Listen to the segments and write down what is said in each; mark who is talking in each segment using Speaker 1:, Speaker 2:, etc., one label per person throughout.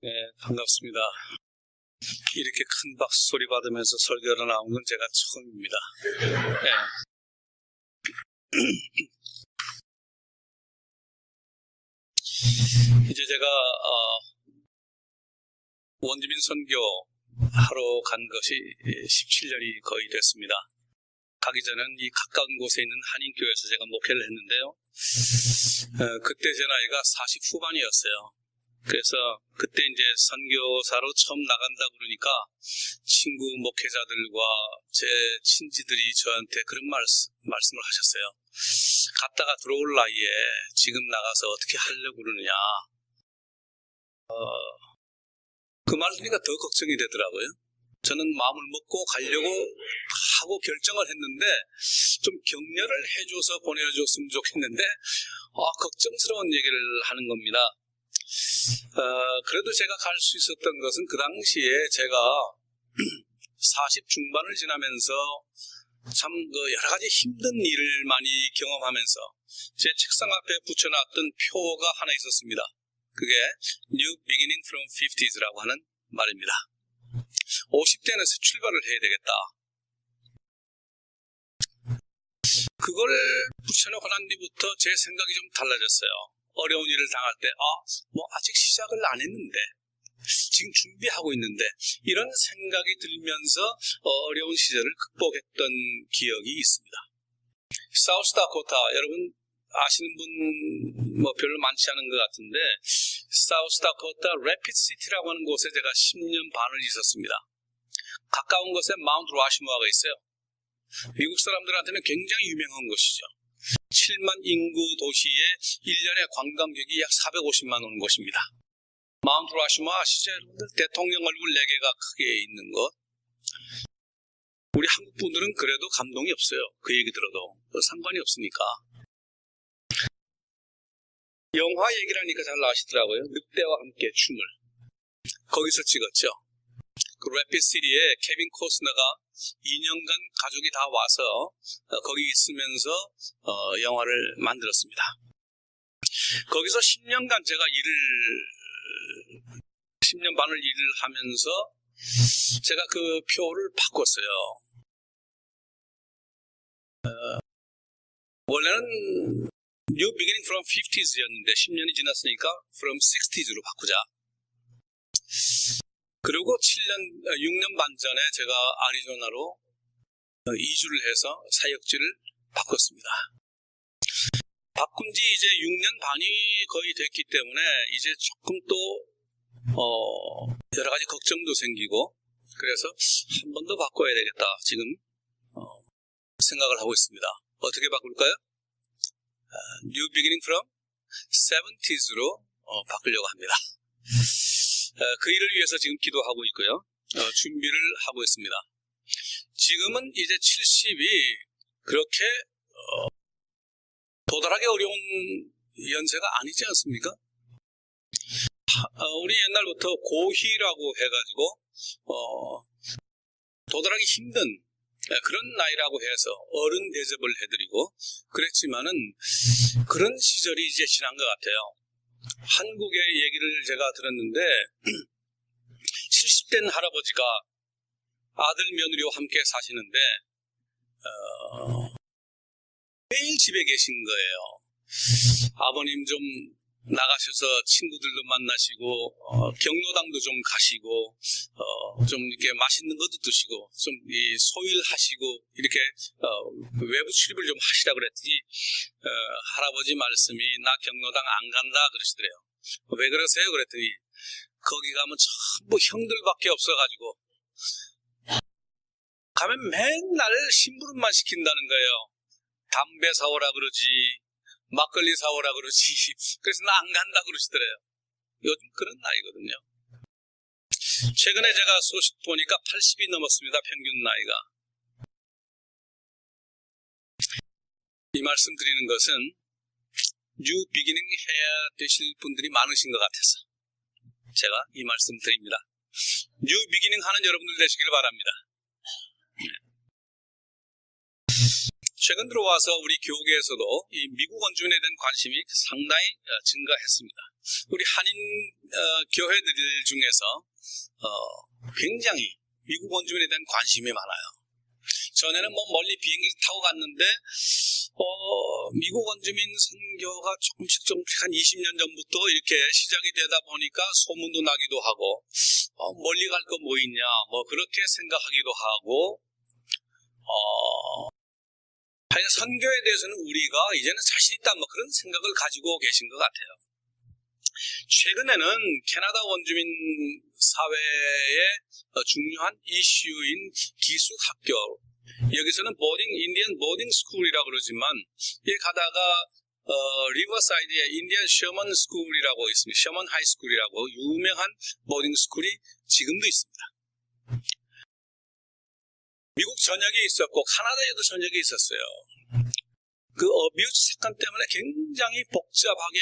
Speaker 1: 네, 반갑습니다. 이렇게 큰 박수 소리 받으면서 설교를 나온 건 제가 처음입니다. 네. 이제 제가 원주민 선교 하러 간 것이 17년이 거의 됐습니다. 가기 전에는 이 가까운 곳에 있는 한인교회에서 제가 목회를 했는데요. 그때 제 나이가 40 후반이었어요. 그래서 그때 이제 선교사로 처음 나간다 그러니까 친구 목회자들과 제 친지들이 저한테 그런 말씀을 하셨어요. 갔다가 들어올 나이에 지금 나가서 어떻게 하려고 그러느냐. 그 말 들으니까 더 걱정이 되더라고요. 저는 마음을 먹고 가려고 하고 결정을 했는데 좀 격려를 해줘서 보내줬으면 좋겠는데 걱정스러운 얘기를 하는 겁니다. 그래도 제가 갈 수 있었던 것은 그 당시에 제가 40 중반을 지나면서 참 여러 가지 힘든 일을 많이 경험하면서 제 책상 앞에 붙여놨던 표가 하나 있었습니다. 그게 New Beginning from 50s라고 하는 말입니다. 50대는 새 출발을 해야 되겠다. 그걸 붙여놓고 난 뒤부터 제 생각이 좀 달라졌어요. 어려운 일을 당할 때 아직 시작을 안 했는데 지금 준비하고 있는데 이런 생각이 들면서 어려운 시절을 극복했던 기억이 있습니다. 사우스다코타 여러분 아시는 분 별로 많지 않은 것 같은데 사우스다코타 래피드시티라고 하는 곳에 제가 10년 반을 있었습니다. 가까운 곳에 마운트 라시모아가 있어요. 미국 사람들한테는 굉장히 유명한 곳이죠. 7만 인구 도시에 1년에 관광객이 약 450만 오는 곳입니다. 마운트 라시모아 아시죠 여러분들? 대통령 얼굴 4개가 크게 있는 곳. 우리 한국 분들은 그래도 감동이 없어요. 그 얘기 들어도 상관이 없으니까. 영화 얘기라니까 잘 아시더라고요. 늑대와 함께 춤을 거기서 찍었죠. 그 래피드시티에 케빈 코스너가 2년간 가족이 다 와서 거기 있으면서 영화를 만들었습니다. 거기서 10년간 제가 10년 반을 일을 하면서 제가 그 표를 바꿨어요. 원래는 New Beginning from 50s였는데 10년이 지났으니까 from 60s로 바꾸자. 그리고 6년 반 전에 제가 아리조나로 이주를 해서 사역지를 바꿨습니다. 바꾼 지 이제 6년 반이 거의 됐기 때문에 이제 조금 또 여러 가지 걱정도 생기고 그래서 한 번 더 바꿔야 되겠다 지금 생각을 하고 있습니다. 어떻게 바꿀까요? New Beginning from 70s로 바꾸려고 합니다. 그 일을 위해서 지금 기도하고 있고요. 준비를 하고 있습니다. 지금은 이제 70이 그렇게 도달하기 어려운 연세가 아니지 않습니까? 우리 옛날부터 고희라고 해가지고 도달하기 힘든 그런 나이라고 해서 어른 대접을 해드리고 그랬지만은 그런 시절이 이제 지난 것 같아요. 한국의 얘기를 제가 들었는데 70된 할아버지가 아들 며느리와 함께 사시는데 매일 집에 계신 거예요. 아버님 좀 나가셔서 친구들도 만나시고 경로당도 좀 가시고 좀 이렇게 맛있는 것도 드시고 좀 소일하시고 이렇게 외부 출입을 좀 하시라 그랬더니 할아버지 말씀이 나 경로당 안 간다 그러시더래요. 왜 그러세요? 그랬더니 거기 가면 전부 형들밖에 없어가지고 가면 맨날 심부름만 시킨다는 거예요. 담배 사오라 그러지 막걸리 사오라 그러지 그래서 나 안 간다 그러시더래요. 요즘 그런 나이거든요. 최근에 제가 소식 보니까 80이 넘었습니다. 평균 나이가. 이 말씀 드리는 것은 뉴 비기닝 해야 되실 분들이 많으신 것 같아서 제가 이 말씀 드립니다. 뉴 비기닝 하는 여러분들 되시길 바랍니다. 최근 들어와서 우리 교계에서도 이 미국 원주민에 대한 관심이 상당히 증가했습니다. 우리 한인 교회들 중에서 굉장히 미국 원주민에 대한 관심이 많아요. 전에는 멀리 비행기를 타고 갔는데 미국 원주민 선교가 조금씩 한 20년 전부터 이렇게 시작이 되다 보니까 소문도 나기도 하고 멀리 갈 거 뭐 있냐 그렇게 생각하기도 하고 선교에 대해서는 우리가 이제는 자신 있다 그런 생각을 가지고 계신 것 같아요. 최근에는 캐나다 원주민 사회의 중요한 이슈인 기숙학교, 여기서는 인디언 보딩 스쿨이라고 그러지만 여기 가다가 리버사이드에 인디언 셔먼 스쿨이라고 있습니다. 셔먼 하이스쿨이라고 유명한 보딩 스쿨이 지금도 있습니다. 미국 전역에 있었고 카나다에도 전역에 있었어요. 그 어뷰스 사건 때문에 굉장히 복잡하게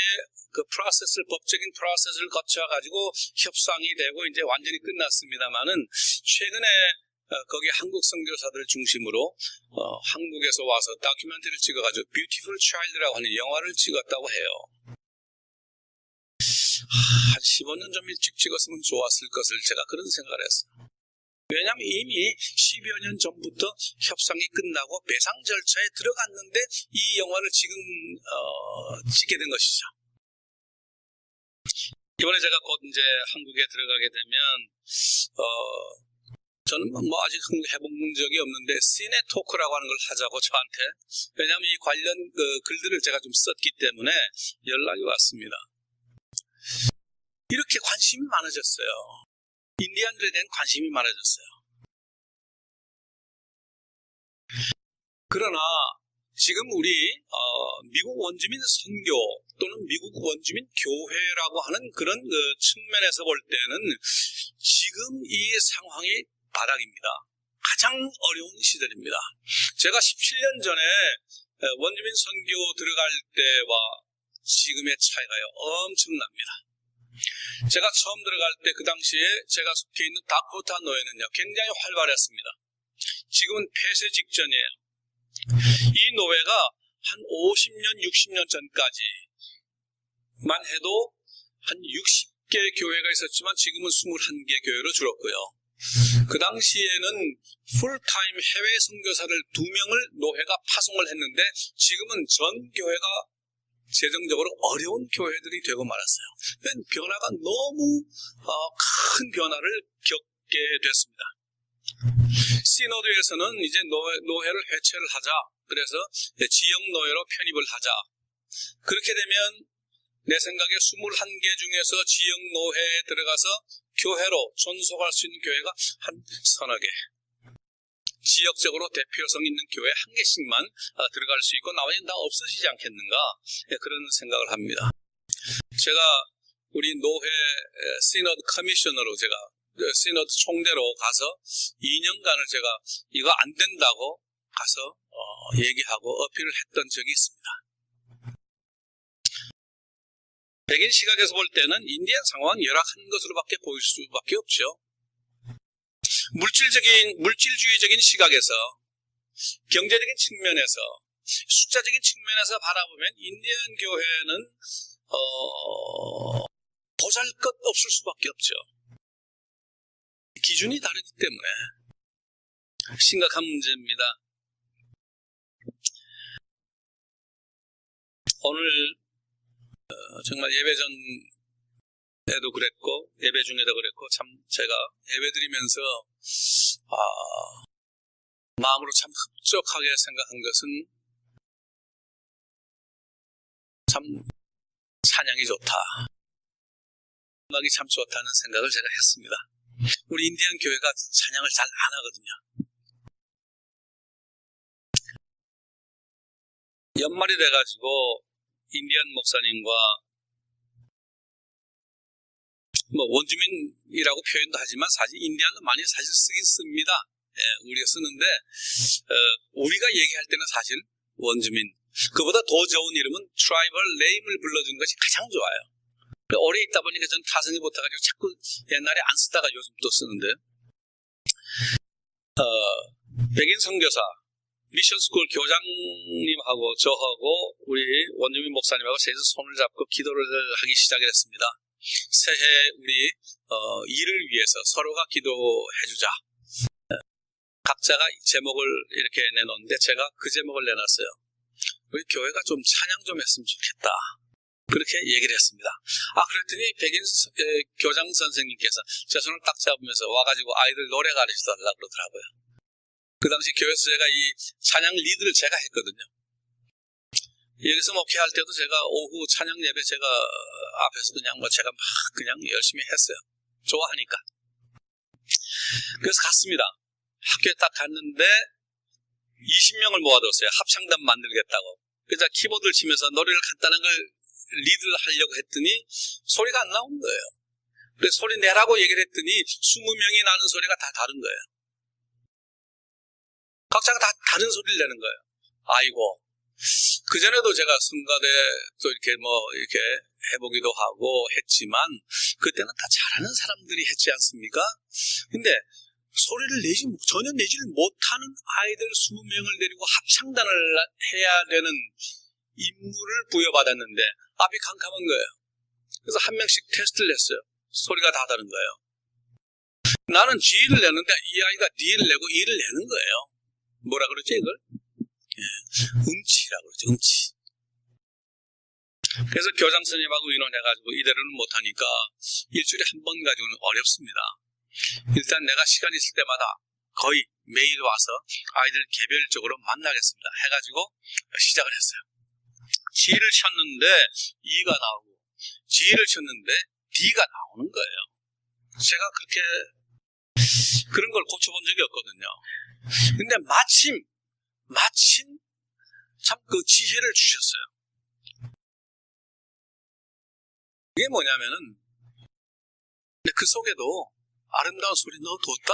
Speaker 1: 법적인 프로세스를 거쳐가지고 협상이 되고 이제 완전히 끝났습니다만은 최근에 거기 한국 선교사들 중심으로 한국에서 와서 다큐멘터리를 찍어가지고 뷰티풀 차일드라고 하는 영화를 찍었다고 해요. 한 15년 좀 일찍 찍었으면 좋았을 것을 제가 그런 생각을 했어요. 왜냐하면 이미 10여 년 전부터 협상이 끝나고 배상 절차에 들어갔는데 이 영화를 지금 찍게 된 것이죠. 이번에 제가 곧 이제 한국에 들어가게 되면 저는 아직 해본 적이 없는데 시네토크라고 하는 걸 하자고 저한테, 왜냐하면 이 관련 글들을 제가 좀 썼기 때문에 연락이 왔습니다. 이렇게 관심이 많아졌어요. 인디언들에 대한 관심이 많아졌어요. 그러나 지금 우리 미국 원주민 선교 또는 미국 원주민 교회라고 하는 그런 측면에서 볼 때는 지금 이 상황이 바닥입니다. 가장 어려운 시절입니다. 제가 17년 전에 원주민 선교 들어갈 때와 지금의 차이가요 엄청납니다. 제가 처음 들어갈 때 그 당시에 제가 속해 있는 다코타 노예는요 굉장히 활발했습니다. 지금은 폐쇄 직전이에요. 이 노예가 한 50년, 60년 전까지만 해도 한 60개 교회가 있었지만 지금은 21개 교회로 줄었고요. 그 당시에는 풀타임 해외 선교사를 2명을 노회가 파송을 했는데 지금은 전 교회가 재정적으로 어려운 교회들이 되고 말았어요. 변화가 너무 큰 변화를 겪게 됐습니다. 시노드에서는 이제 노회를 해체를 하자. 그래서 지역 노예로 편입을 하자. 그렇게 되면 내 생각에 21개 중에서 지역 노회에 들어가서 교회로 존속할 수 있는 교회가 한 서너 개. 지역적으로 대표성 있는 교회 한 개씩만 들어갈 수 있고 나머지는 다 없어지지 않겠는가, 그런 생각을 합니다. 제가 우리 노회 시너드 커미셔너로 제가 시너드 총대로 가서 2년간을 제가 이거 안 된다고 가서 얘기하고 어필을 했던 적이 있습니다. 백인 시각에서 볼 때는 인디언 상황은 열악한 것으로밖에 보일 수밖에 없죠. 물질주의적인 시각에서, 경제적인 측면에서, 숫자적인 측면에서 바라보면 인디언 교회는 보잘것없을 수밖에 없죠. 기준이 다르기 때문에 심각한 문제입니다. 오늘 정말 예배 전에도 그랬고 예배 중에도 그랬고 참 제가 예배 드리면서 마음으로 참 흡족하게 생각한 것은 참 찬양이 좋다, 음악이 참 좋다는 생각을 제가 했습니다. 우리 인디언 교회가 찬양을 잘 안 하거든요. 연말이 돼가지고 인디언 목사님과 원주민이라고 표현도 하지만 사실 인디언도 많이 사실 쓰긴 씁니다. 우리가 쓰는데 우리가 얘기할 때는 사실 원주민, 그보다 더 좋은 이름은 트라이벌 네임을 불러주는 것이 가장 좋아요. 오래 있다 보니까 저는 타성이 못해가지고 자꾸 옛날에 안 쓰다가 요즘 또 쓰는데 백인 선교사 미션스쿨 교장님하고 저하고 우리 원주민 목사님하고 셋이서 손을 잡고 기도를 하기 시작했습니다. 새해 우리 일을 위해서 서로가 기도해주자. 각자가 제목을 이렇게 내놓는데 제가 그 제목을 내놨어요. 우리 교회가 좀 찬양 좀 했으면 좋겠다. 그렇게 얘기를 했습니다. 그랬더니 백인 교장 선생님께서 제 손을 딱 잡으면서 와가지고 아이들 노래 가르쳐달라고 그러더라고요. 그 당시 교회에서 제가 이 찬양 리드를 제가 했거든요. 여기서 목회할 때도 제가 오후 찬양 예배 제가 앞에서 제가 막 그냥 열심히 했어요. 좋아하니까. 그래서 갔습니다. 학교에 딱 갔는데 20명을 모아뒀어요. 합창단 만들겠다고. 그래서 키보드를 치면서 노래를 간단한 걸 리드를 하려고 했더니 소리가 안 나오는 거예요. 그래서 소리 내라고 얘기를 했더니 20명이 나는 소리가 다 다른 거예요. 각자가 다 다른 소리를 내는 거예요. 아이고. 그전에도 제가 성가대 또 이렇게 해보기도 하고 했지만 그때는 다 잘하는 사람들이 했지 않습니까? 근데 소리를 전혀 내지를 못하는 아이들 20명을 데리고 합창단을 해야 되는 임무를 부여받았는데 앞이 캄캄한 거예요. 그래서 한 명씩 테스트를 했어요. 소리가 다 다른 거예요. 나는 G를 내는데 이 아이가 D를 내고 E를 내는 거예요. 뭐라 그러지 이걸? 음치라고 그러죠. 음치. 그래서 교장 선생님하고 의논해가지고 이대로는 못하니까 일주일에 한 번 가지고는 어렵습니다. 일단 내가 시간 있을 때마다 거의 매일 와서 아이들 개별적으로 만나겠습니다. 해가지고 시작을 했어요. G를 쳤는데 E가 나오고 G를 쳤는데 D가 나오는 거예요. 제가 그렇게 그런 걸 고쳐본 적이 없거든요. 근데 마침 참 그 지혜를 주셨어요. 그게 뭐냐면은 그 속에도 아름다운 소리 넣어뒀다.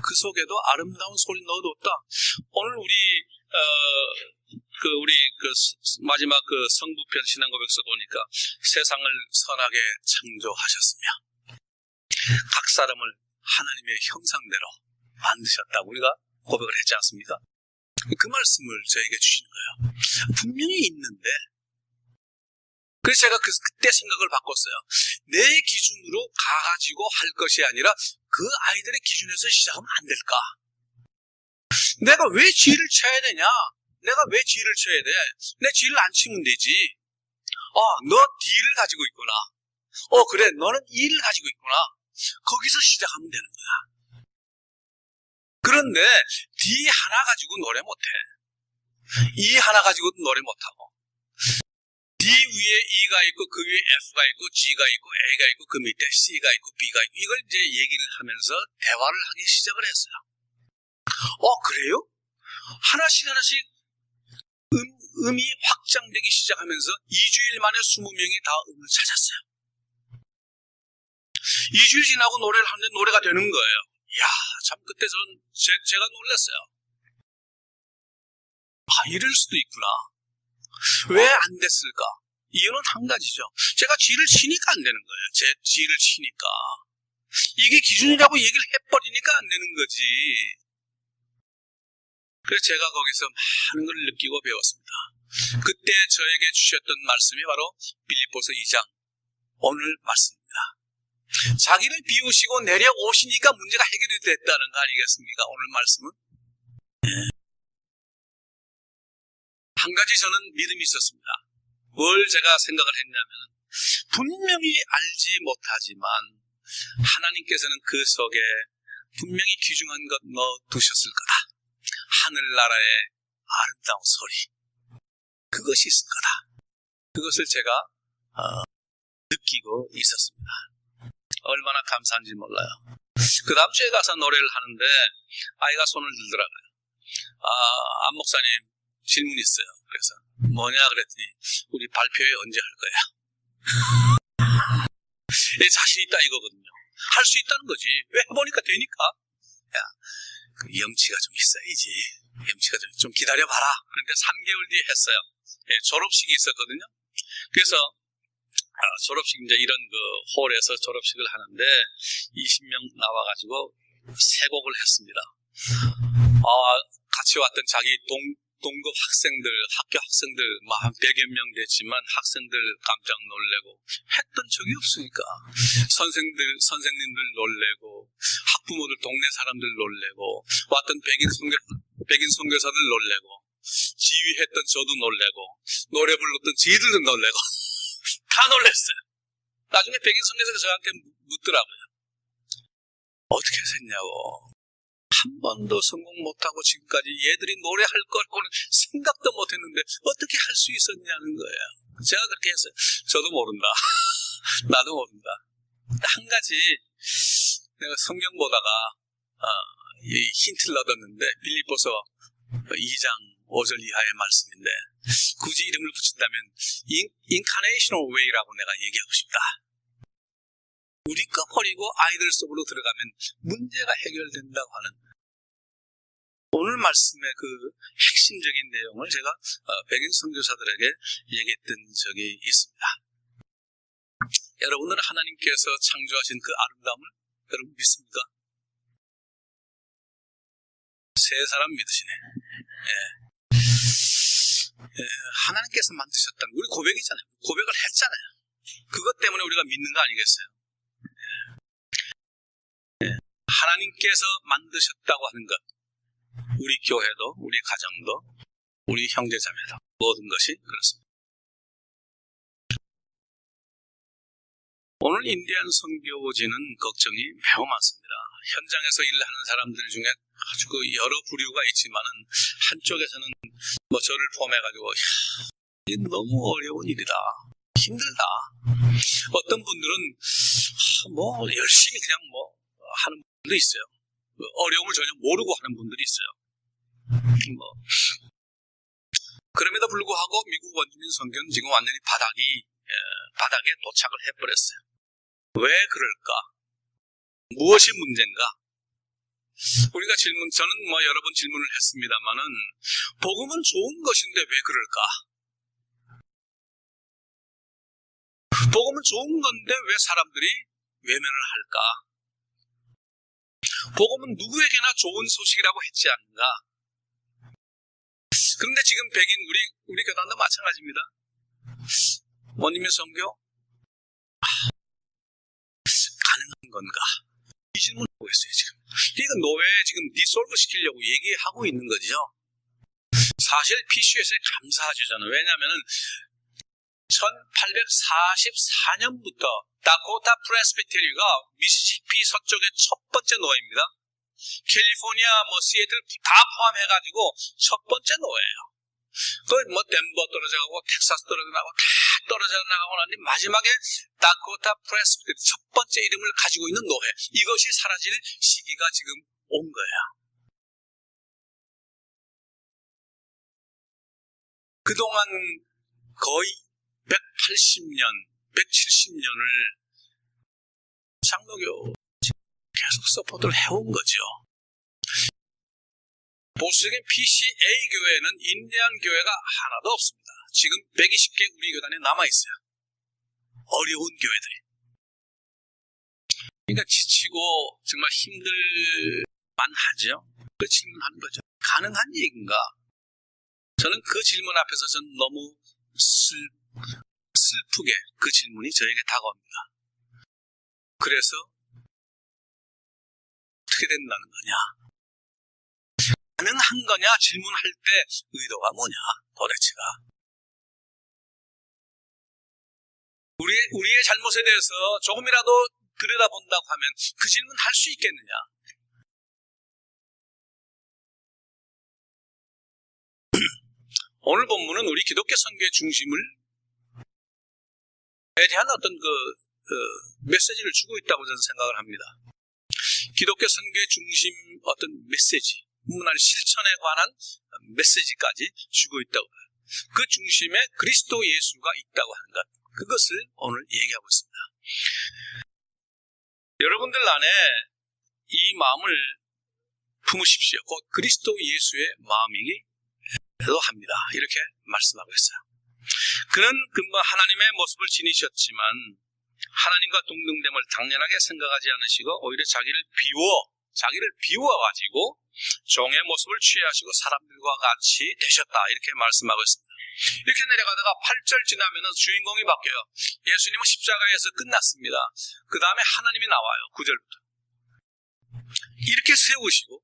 Speaker 1: 그 속에도 아름다운 소리 넣어뒀다. 오늘 우리 마지막 성부편 신앙고백서 보니까 세상을 선하게 창조하셨으며 각 사람을 하나님의 형상대로 만드셨다고 우리가 고백을 했지 않습니까? 그 말씀을 저에게 주시는 거예요. 분명히 있는데 그래서 제가 그때 생각을 바꿨어요. 내 기준으로 가가지고 할 것이 아니라 그 아이들의 기준에서 시작하면 안 될까? 내가 왜 G를 쳐야 되냐? 내가 왜 G를 쳐야 돼? 내 G를 안 치면 되지. 너 D를 가지고 있구나. 그래, 너는 E를 가지고 있구나. 거기서 시작하면 되는 거야. 그런데 D 하나 가지고 노래 못해. E 하나 가지고도 노래 못하고. D 위에 E가 있고 그 위에 F가 있고 G가 있고 A가 있고 그 밑에 C가 있고 B가 있고 이걸 이제 얘기를 하면서 대화를 하기 시작을 했어요. 그래요? 하나씩 음이 확장되기 시작하면서 2주일 만에 20명이 다 음을 찾았어요. 2주일 지나고 노래를 하는데 노래가 되는 거예요. 이야, 참 그때 제가 놀랐어요. 이럴 수도 있구나. 왜 안 됐을까? 이유는 한 가지죠. 제가 G를 치니까 안 되는 거예요. 제 G를 치니까. 이게 기준이라고 얘기를 해버리니까 안 되는 거지. 그래서 제가 거기서 많은 걸 느끼고 배웠습니다. 그때 저에게 주셨던 말씀이 바로 빌립보서 2장 오늘 말씀입니다. 자기를 비우시고 내려오시니까 문제가 해결이 됐다는 거 아니겠습니까? 오늘 말씀은. 한 가지 저는 믿음이 있었습니다. 뭘 제가 생각을 했냐면 분명히 알지 못하지만 하나님께서는 그 속에 분명히 귀중한 것 넣어두셨을 거다. 하늘나라의 아름다운 소리, 그것이 있을 거다. 그것을 제가 느끼고 있었습니다. 얼마나 감사한지 몰라요. 그 다음 주에 가서 노래를 하는데 아이가 손을 들더라고요. 안 목사님 질문 있어요. 그래서 뭐냐 그랬더니 우리 발표회 언제 할 거야? 자신 있다 이거거든요. 할 수 있다는 거지. 왜 해보니까 되니까. 야, 그 염치가 좀 있어야지. 염치가 좀 기다려봐라. 그런데 3개월 뒤에 했어요. 졸업식이 있었거든요. 그래서 졸업식 이제 이런 그 홀에서 졸업식을 하는데 20명 나와가지고 3곡을 했습니다. 같이 왔던 자기 동급 학생들, 학교 학생들, 한 100여 명 됐지만 학생들 깜짝 놀래고 했던 적이 없으니까 선생님들 놀래고 학부모들, 동네 사람들 놀래고 왔던 백인 선교사들 놀래고 지휘했던 저도 놀래고 노래 불렀던 지휘들도 놀래고 다 놀랬어요. 나중에 백인 선교사가 저한테 묻더라고요. 어떻게 했냐고. 한 번도 성공 못하고 지금까지 얘들이 노래할 거라고는 생각도 못했는데 어떻게 할 수 있었냐는 거예요. 제가 그렇게 했어요. 저도 모른다. 나도 모른다. 한 가지 내가 성경 보다가 힌트를 얻었는데 빌립보서 2장 5절 이하의 말씀인데 굳이 이름을 붙인다면 인카네이셔널 웨이라고 내가 얘기하고 싶다. 우리 거 버리고 아이들 속으로 들어가면 문제가 해결된다고 하는 오늘 말씀의 그 핵심적인 내용을 제가 백인 선교사들에게 얘기했던 적이 있습니다. 여러분들은 하나님께서 창조하신 그 아름다움을 여러분 믿습니까? 세 사람 믿으시네. 하나님께서 만드셨다는 우리 고백이잖아요. 고백을 했잖아요. 그것 때문에 우리가 믿는 거 아니겠어요? 하나님께서 만드셨다고 하는 것, 우리 교회도, 우리 가정도, 우리 형제자매도 모든 것이 그렇습니다. 오늘 인디안 선교지는 걱정이 매우 많습니다. 현장에서 일하는 사람들 중에 아주 그 여러 부류가 있지만은 한쪽에서는 저를 포함해가지고 너무 어려운 일이다, 힘들다. 어떤 분들은 열심히 그냥 하는 분들도 있어요. 어려움을 전혀 모르고 하는 분들이 있어요. 그럼에도 불구하고 미국 원주민 선교는 지금 완전히 바닥에 도착을 해버렸어요. 왜 그럴까? 무엇이 문제인가? 우리가 저는 여러 번 질문을 했습니다만은 복음은 좋은 것인데 왜 그럴까? 복음은 좋은 건데 왜 사람들이 외면을 할까? 복음은 누구에게나 좋은 소식이라고 했지 않는가? 그런데 지금 백인 우리 교단도 마찬가지입니다. 원주민 선교 가능한 건가? 이 질문을 하고 있어요 지금. 이건 노예 지금 디솔브 시키려고 얘기하고 있는 거죠. 사실 PCUS에 감사하죠 저는. 왜냐하면은 1844년부터 다코타 프레스비테리가 미시시피 서쪽의 첫 번째 노예입니다. 캘리포니아, 시애틀 다 포함해가지고 첫 번째 노예예요. 덴버 떨어져가고 텍사스 떨어져가고 다 떨어져 나가고 나니 마지막에 다코타 프레스비테리 첫 번째 이름을 가지고 있는 노예. 이것이 사라질 시기가 지금 온 거예요. 그동안 거의 180년, 170년을 장로교 계속 서포트를 해온 거죠. 보수적인 PCA 교회는 인디안 교회가 하나도 없습니다. 지금 120개 우리 교단에 남아있어요. 어려운 교회들이. 그러니까 지치고 정말 힘들만 하죠. 그 질문하는 거죠. 가능한 얘기인가? 저는 그 질문 앞에서 저는 너무 슬프게 그 질문이 저에게 다가옵니다. 그래서 어떻게 된다는 거냐? 가능한 거냐? 질문할 때 의도가 뭐냐? 도대체가. 우리의 잘못에 대해서 조금이라도 들여다본다고 하면 그 질문 할 수 있겠느냐? 오늘 본문은 우리 기독교 선교의 중심을 에 대한 어떤 메시지를 주고 있다고 저는 생각을 합니다. 기독교 선교의 중심 어떤 메시지, 문화의 실천에 관한 메시지까지 주고 있다고 해요. 그 중심에 그리스도 예수가 있다고 하는 것, 그것을 오늘 얘기하고 있습니다. 여러분들 안에 이 마음을 품으십시오. 곧 그리스도 예수의 마음이기도 합니다. 이렇게 말씀하고 있어요. 그는 금방 하나님의 모습을 지니셨지만 하나님과 동등됨을 당연하게 생각하지 않으시고 오히려 자기를 비워 자기를 비워가지고 종의 모습을 취하시고 사람들과 같이 되셨다. 이렇게 말씀하고 있습니다. 이렇게 내려가다가 8절 지나면은 주인공이 바뀌어요. 예수님은 십자가에서 끝났습니다. 그 다음에 하나님이 나와요. 9절부터. 이렇게 세우시고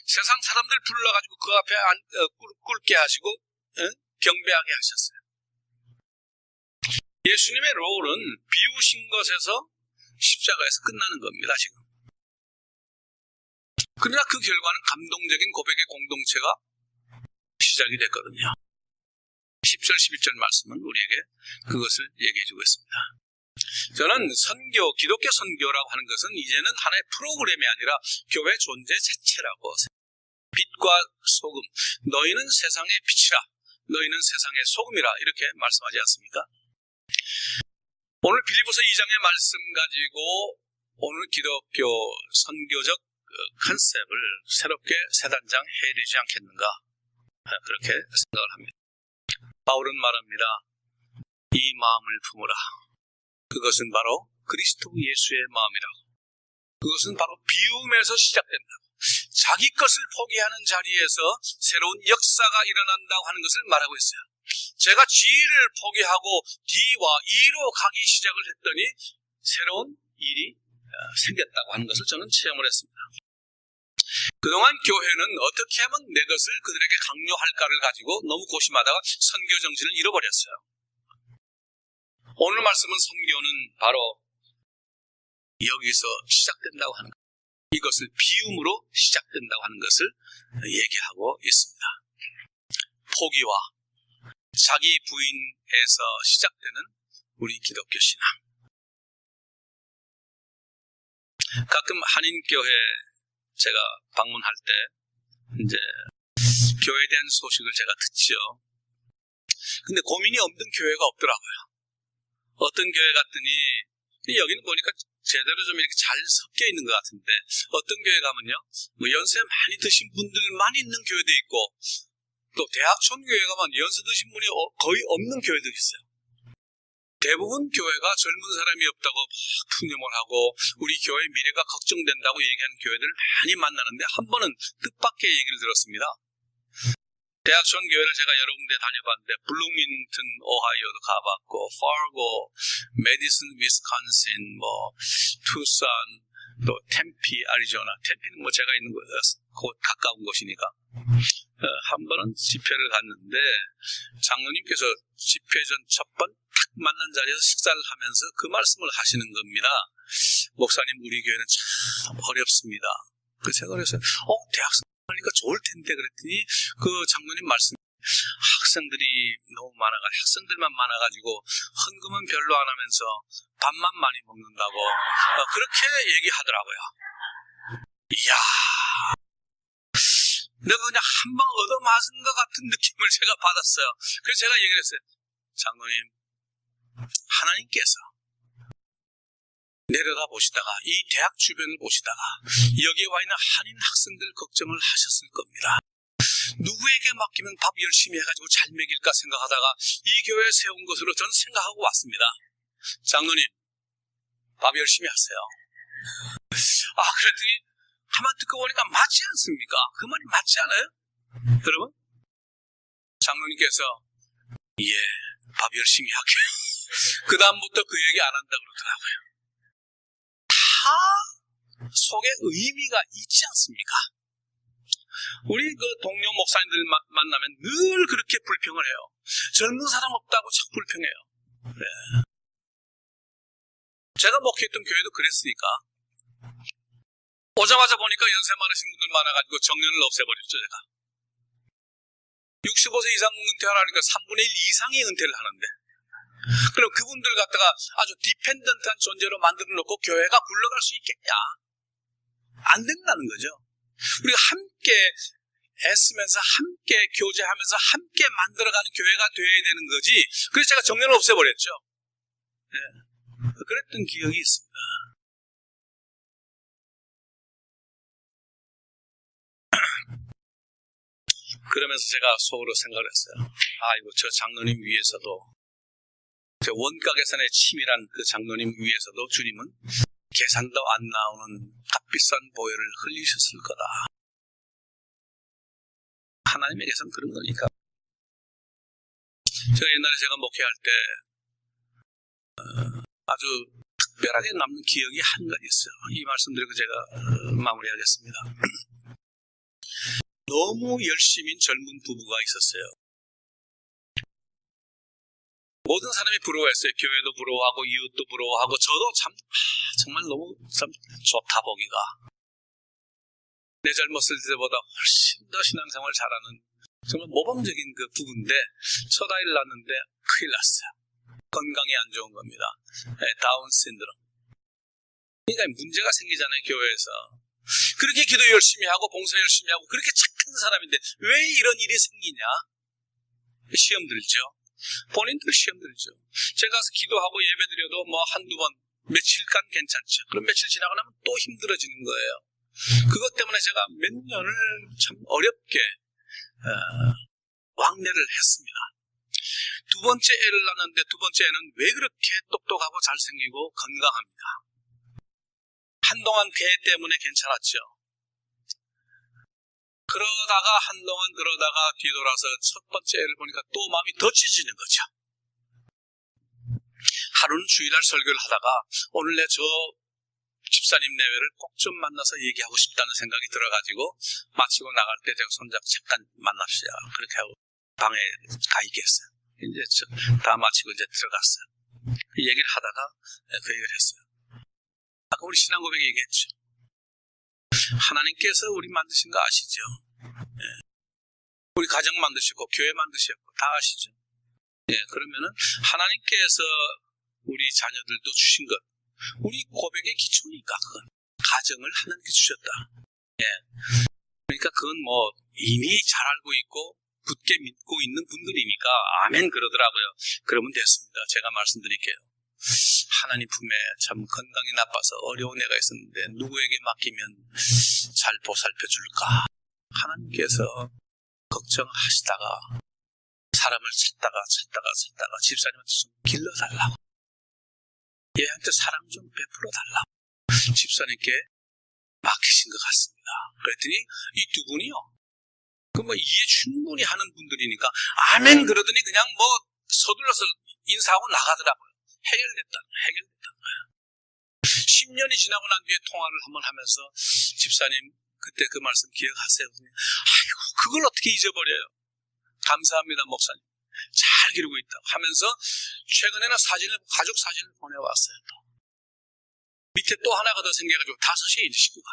Speaker 1: 세상 사람들 불러가지고 그 앞에 꿇게 하시고 경배하게 하셨어요. 예수님의 롤은 비우신 것에서 십자가에서 끝나는 겁니다. 지금. 그러나 그 결과는 감동적인 고백의 공동체가 시작이 됐거든요. 10절 11절 말씀은 우리에게 그것을 얘기해 주고 있습니다. 저는 선교, 기독교 선교라고 하는 것은 이제는 하나의 프로그램이 아니라 교회 존재 자체라고. 빛과 소금, 너희는 세상의 빛이라, 너희는 세상의 소금이라 이렇게 말씀하지 않습니까? 오늘 빌립보서 2장의 말씀 가지고 오늘 기독교 선교적 컨셉을 새롭게 세 단장 해야 되지 않겠는가, 그렇게 생각을 합니다. 바울은 말합니다. 이 마음을 품으라. 그것은 바로 그리스도 예수의 마음이라고. 그것은 바로 비움에서 시작된다고. 자기 것을 포기하는 자리에서 새로운 역사가 일어난다고 하는 것을 말하고 있어요. 제가 G를 포기하고 D와 E로 가기 시작을 했더니 새로운 일이 생겼다고 하는 것을 저는 체험을 했습니다. 그동안 교회는 어떻게 하면 내 것을 그들에게 강요할까를 가지고 너무 고심하다가 선교 정신을 잃어버렸어요. 오늘 말씀은 선교는 바로 여기서 시작된다고 하는 것, 이것을 비움으로 시작된다고 하는 것을 얘기하고 있습니다. 포기와 자기 부인에서 시작되는 우리 기독교 신앙. 가끔 한인교회 제가 방문할 때 이제 교회에 대한 소식을 제가 듣죠. 근데 고민이 없는 교회가 없더라고요. 어떤 교회 갔더니 여기는 보니까 제대로 좀 이렇게 잘 섞여 있는 것 같은데, 어떤 교회 가면요, 뭐 연세 많이 드신 분들만 있는 교회도 있고, 또 대학촌 교회 가면 연세 드신 분이 거의 없는 교회도 있어요. 대부분 교회가 젊은 사람이 없다고 막 푸념을 하고 우리 교회 미래가 걱정된다고 얘기하는 교회들을 많이 만나는데, 한 번은 뜻밖의 얘기를 들었습니다. 대학촌 교회를 제가 여러 군데 다녀봤는데, 블루민튼 오하이오도 가봤고, 파고, 메디슨 위스콘신, 투산, 또 템피 애리조나. 템피는 제가 있는 곳 가까운 곳이니까. 한 번은 집회를 갔는데 장로님께서 집회 전 첫 번 딱 만난 자리에서 식사를 하면서 그 말씀을 하시는 겁니다. 목사님, 우리 교회는 참 어렵습니다. 제가 그래서 대학생 하니까 좋을 텐데 그랬더니 그 장로님 말씀, 학생들이 너무 많아가지고, 학생들만 많아가지고 헌금은 별로 안 하면서 밥만 많이 먹는다고 그렇게 얘기하더라고요. 이야, 내가 그냥 한 방 얻어맞은 것 같은 느낌을 제가 받았어요. 그래서 제가 얘기를 했어요. 장로님, 하나님께서 내려다 보시다가 이 대학 주변을 보시다가 여기에 와 있는 한인 학생들 걱정을 하셨을 겁니다. 누구에게 맡기면 밥 열심히 해가지고 잘 먹일까 생각하다가 이 교회에 세운 것으로 저는 생각하고 왔습니다. 장로님, 밥 열심히 하세요. 그랬더니 가만 듣고 보니까 맞지 않습니까? 그 말이 맞지 않아요? 여러분? 장로님께서 예, 밥 열심히 할게요. 그 다음부터 그 얘기 안 한다고 그러더라고요. 다 속에 의미가 있지 않습니까? 우리 그 동료 목사님들 만나면 늘 그렇게 불평을 해요. 젊은 사람 없다고 자꾸 불평해요. 네. 제가 목회했던 교회도 그랬으니까. 오자마자 보니까 연세 많으신 분들 많아가지고 정년을 없애버렸죠, 제가. 65세 이상 은퇴하라니까 3분의 1 이상이 은퇴를 하는데. 그럼 그분들 갖다가 아주 디펜던트한 존재로 만들어 놓고 교회가 굴러갈 수 있겠냐? 안 된다는 거죠. 우리가 함께 애쓰면서 함께 교제하면서 함께 만들어가는 교회가 되어야 되는 거지. 그래서 제가 정년을 없애버렸죠. 네. 그랬던 기억이 있습니다. 그러면서 제가 속으로 생각을 했어요. 아이고, 저 장로님 위에서도, 저 원가 계산의 치밀한 그 장로님 위에서도 주님은 계산도 안 나오는 값비싼 보혈을 흘리셨을 거다. 하나님에게서는 그런 거니까. 옛날에 제가 목회할 때 아주 특별하게 남는 기억이 한 가지 있어요. 이 말씀 드리고 제가 마무리하겠습니다. 너무 열심인 젊은 부부가 있었어요. 모든 사람이 부러워했어요. 교회도 부러워하고 이웃도 부러워하고 저도 정말 너무 참 좋다 보기가. 내 젊었을 때보다 훨씬 더 신앙생활 잘하는 정말 모범적인 그 부부인데 첫 아이를 낳았는데 큰일 났어요. 건강이 안 좋은 겁니다. 다운 신드롬. 그러니까 문제가 생기잖아요, 교회에서. 그렇게 기도 열심히 하고 봉사 열심히 하고 그렇게 착한 사람인데 왜 이런 일이 생기냐? 시험 들죠. 본인들 시험 들죠. 제가 가서 기도하고 예배 드려도 뭐 한두 번, 며칠간 괜찮죠. 그럼 며칠 지나고 나면 또 힘들어지는 거예요. 그것 때문에 제가 몇 년을 참 어렵게 왕래를 했습니다. 두 번째 애를 낳았는데 두 번째 애는 왜 그렇게 똑똑하고 잘생기고 건강합니까? 한동안 개 때문에 괜찮았죠. 그러다가 뒤돌아서 첫 번째 애를 보니까 또 마음이 더 찢어지는 거죠. 하루는 주일날 설교를 하다가 오늘 내 저 집사님 내외를 꼭 좀 만나서 얘기하고 싶다는 생각이 들어가지고 마치고 나갈 때 제가 손잡고 잠깐 만납시다. 그렇게 하고 방에 가 있겠어요. 이제 다 마치고 이제 들어갔어요. 이 얘기를 하다가 그 얘기를 했어요. 아까 우리 신앙 고백 얘기했죠. 하나님께서 우리 만드신 거 아시죠? 예. 우리 가정 만드셨고 교회 만드셨고 다 아시죠? 예, 그러면은 하나님께서 우리 자녀들도 주신 것, 우리 고백의 기초니까 그건 가정을 하나님께 주셨다. 예. 그러니까 그건 뭐 이미 잘 알고 있고 굳게 믿고 있는 분들이니까 아멘 그러더라고요. 그러면 됐습니다. 제가 말씀드릴게요. 하나님 품에 참 건강이 나빠서 어려운 애가 있었는데 누구에게 맡기면 잘 보살펴 줄까? 하나님께서 걱정하시다가 사람을 찾다가 집사님한테 좀 길러달라고, 얘한테 사랑 좀 베풀어 달라고 집사님께 맡기신 것 같습니다. 그랬더니 이 두 분이요, 그 뭐 이해 충분히 하는 분들이니까 아멘 그러더니 그냥 뭐 서둘러서 인사하고 나가더라고요. 해결됐다는 거예요. 10년이 지나고 난 뒤에 통화를 한번 하면서 집사님 그때 그 말씀 기억하세요? 아이고 그걸 어떻게 잊어버려요? 감사합니다 목사님, 잘 기르고 있다고 하면서 최근에는 가족 사진을 보내왔어요. 또 밑에 또 하나가 더 생겨가지고 5이 이제 식구가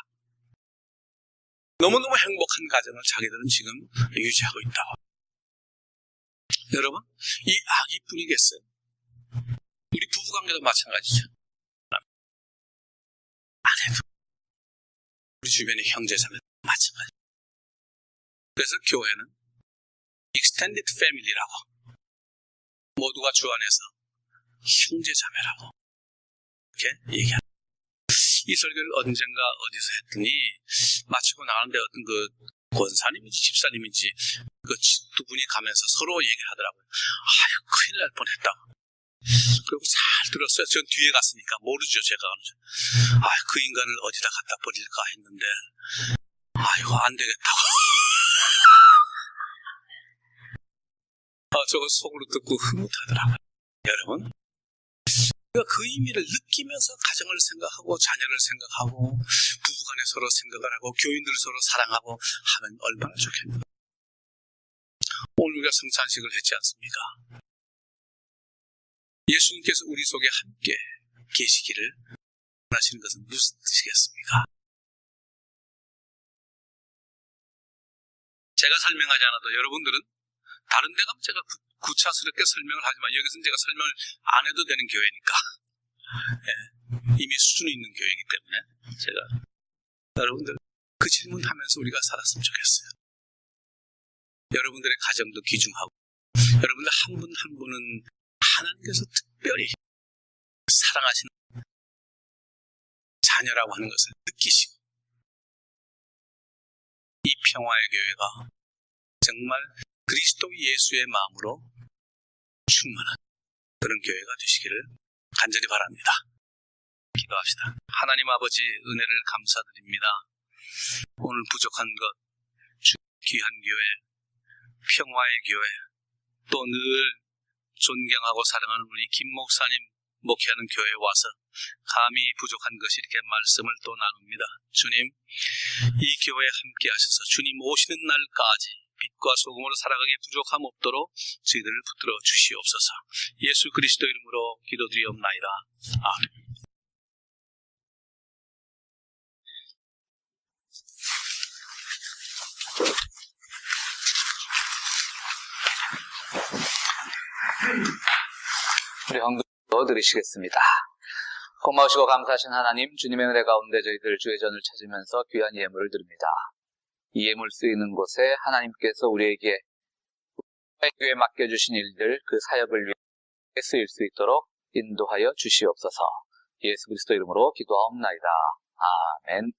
Speaker 1: 너무너무 행복한 가정을 자기들은 지금 유지하고 있다고. 여러분, 이 아기 뿐이겠어요? 우리 부부관계도 마찬가지죠. 아내도, 우리 주변의 형제자매도 마찬가지. 그래서 교회는 extended family라고, 모두가 주 안에서 형제자매라고 이렇게 얘기합니다. 이 설교를 언젠가 어디서 했더니 마치고 나가는데 어떤 그 권사님인지 집사님인지 그 두 분이 가면서 서로 얘기하더라고요. 아유 큰일 날 뻔했다고. 그리고 잘 들었어요. 전 뒤에 갔으니까 모르죠, 제가. 아유 그 인간을 어디다 갖다 버릴까 했는데 아이고 안 되겠다고. 저거 속으로 듣고 흐뭇하더라고요. 여러분, 그 의미를 느끼면서 가정을 생각하고 자녀를 생각하고 부부간에 서로 생각을 하고 교인들 서로 사랑하고 하면 얼마나 좋겠는가. 오늘 우리가 성찬식을 했지 않습니까? 예수님께서 우리 속에 함께 계시기를 원하시는 것은 무슨 뜻이겠습니까? 제가 설명하지 않아도 여러분들은 다른 데 가면 제가 구차스럽게 설명을 하지만 여기서는 제가 설명을 안 해도 되는 교회니까 예, 이미 수준이 있는 교회이기 때문에 제가 여러분들 그 질문하면서 우리가 살았으면 좋겠어요. 여러분들의 가정도 귀중하고 여러분들 한 분 한 분은 하나님께서 특별히 사랑하시는 자녀라고 하는 것을 느끼시고 이 평화의 교회가 정말 그리스도 예수의 마음으로 충만한 그런 교회가 되시기를 간절히 바랍니다. 기도합시다. 하나님 아버지 은혜를 감사드립니다. 오늘 부족한 것, 귀한 교회, 평화의 교회, 또 늘 존경하고 사랑하는 우리 김 목사님 목회하는 교회에 와서 감히 부족한 것이 이렇게 말씀을 또 나눕니다. 주님, 이 교회에 함께 하셔서 주님 오시는 날까지 빛과 소금으로 살아가기 부족함 없도록 저희들을 붙들어 주시옵소서. 예수 그리스도 이름으로 기도드리옵나이다. 아멘.
Speaker 2: 우리 헌금도 드리시겠습니다. 고마우시고 감사하신 하나님, 주님의 은혜 가운데 저희들 주의 전을 찾으면서 귀한 예물을 드립니다. 이 예물 쓰이는 곳에 하나님께서 우리에게 교회에 맡겨주신 일들, 그 사역을 위해 쓰일 수 있도록 인도하여 주시옵소서. 예수 그리스도 이름으로 기도하옵나이다. 아멘.